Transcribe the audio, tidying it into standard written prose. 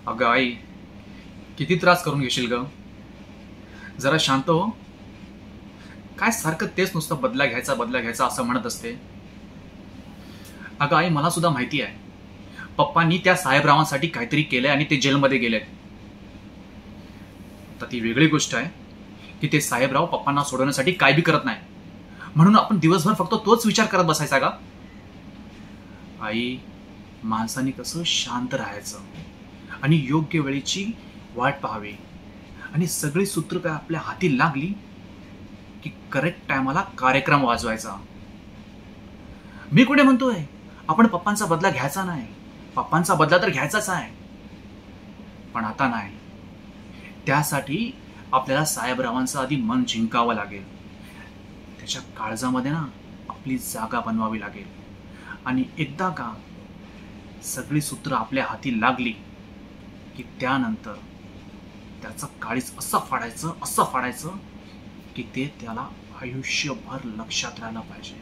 अगं आई, किती त्रास करून घेशील ग? जरा शांत हो. काय सारखं तेच नुसतं बदला घ्यायचा बदला घ्यायचा असं म्हणत असते. अगं आई, मला सुद्धा माहिती आहे पप्पांनी त्या साहेबरावांसाठी काहीतरी केलंय आणि ते जेलमध्ये गेलेत. तर ती वेगळी गोष्ट आहे की ते साहेबराव पप्पांना सोडवण्यासाठी काय बी करत नाही, म्हणून आपण दिवसभर फक्त तोच विचार करत बसायचा का? आई, माणसाने कसं शांत राहायचं आणि योग्य वेळेची वाट पाहावी आणि सगळी सूत्र काय आपल्या हाती लागली की करेक्ट टायमाला कार्यक्रम वाजवायचा. मी कुठे म्हणतोय आपण पप्पांचा बदला घ्यायचा नाही, पप्पांचा बदला तर घ्यायचाच आहे, पण आता नाही. त्यासाठी आपल्याला साहेबरावांचं आधी मन जिंकावं लागेल. त्याच्या काळजामध्ये ना आपली जागा बनवावी लागेल आणि एकदा का सगळी सूत्र आपल्या हाती लागली की त्यानंतर त्याचं काळीज असं फाडायचं की ते त्याला आयुष्यभर लक्षात राहिलं पाहिजे.